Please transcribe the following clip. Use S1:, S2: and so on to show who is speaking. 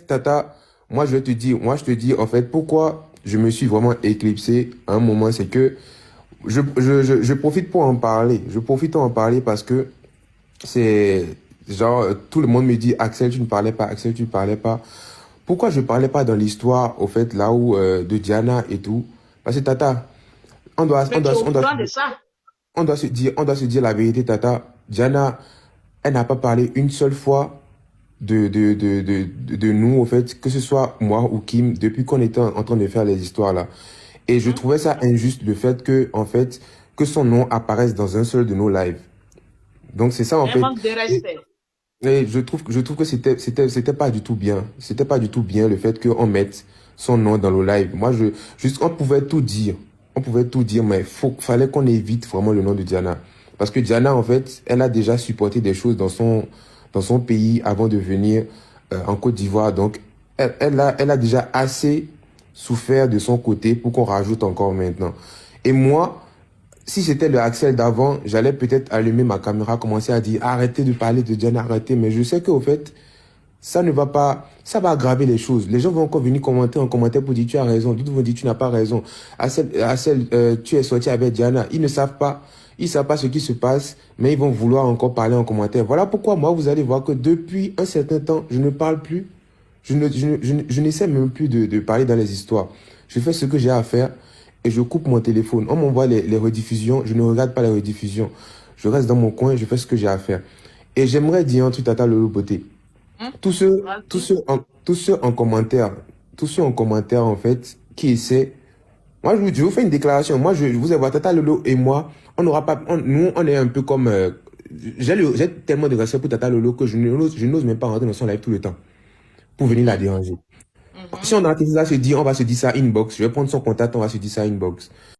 S1: Tata, moi je te dis en fait pourquoi je me suis vraiment éclipsé à un moment, c'est que je profite pour en parler. Je profite pour en parler parce que c'est genre tout le monde me dit Axel, tu ne parlais pas, Axel, tu ne parlais pas. Pourquoi je parlais pas dans l'histoire au fait là où de Diana et tout? Parce que Tata, on doit on
S2: Mais tu
S1: doit
S2: es au
S1: on doit
S2: courant de ça.
S1: on doit se dire la vérité, Tata. Diana, elle n'a pas parlé une seule fois de nous, au fait, que ce soit moi ou Kim, depuis qu'on était en train de faire les histoires là. Et je
S2: Hein?
S1: trouvais ça injuste le fait que, en fait, que son nom apparaisse dans un seul de nos lives. Donc c'est ça en
S2: Un
S1: fait.
S2: manque de
S1: Et,
S2: respect.
S1: et je trouve que c'était pas du tout bien. C'était pas du tout bien le fait qu'on mette son nom dans nos lives. Juste, on pouvait tout dire. On pouvait tout dire, mais fallait qu'on évite vraiment le nom de Diana. Parce que Diana, en fait, elle a déjà supporté des choses dans son pays avant de venir en Côte d'Ivoire. Donc, elle a déjà assez souffert de son côté pour qu'on rajoute encore maintenant. Et moi, si c'était le Axel d'avant, j'allais peut-être allumer ma caméra, commencer à dire arrêtez de parler de Diana, arrêtez. Mais je sais qu'au fait, ça ne va pas, ça va aggraver les choses. Les gens vont encore venir commenter en commentaire pour dire tu as raison, d'autres vont dire tu n'as pas raison. Tu es sorti avec Diana. Ils savent pas ce qui se passe, mais ils vont vouloir encore parler en commentaire. Voilà pourquoi moi, vous allez voir que depuis un certain temps, je ne parle plus. Je n'essaie même plus de parler dans les histoires. Je fais ce que j'ai à faire et je coupe mon téléphone. On m'envoie les rediffusions, je ne regarde pas les rediffusions. Je reste dans mon coin et je fais ce que j'ai à faire. Et j'aimerais dire un truc, Tata Lolo Beauté.
S2: Hein? Vas-y.
S1: Tous ceux en commentaire, en fait, qui essaient. Moi, je vous fais une déclaration. Moi, je vous avoue, Tata Lolo et moi, on n'aura pas. Nous, on est un peu comme. J'ai tellement de respect pour Tata Lolo que je n'ose même pas rentrer dans son live tout le temps pour venir la
S2: Mhm.
S1: déranger. Si
S2: Mhm.
S1: on a ça se dit, on va se dire ça inbox. Je vais prendre son contact, on va se dire ça inbox.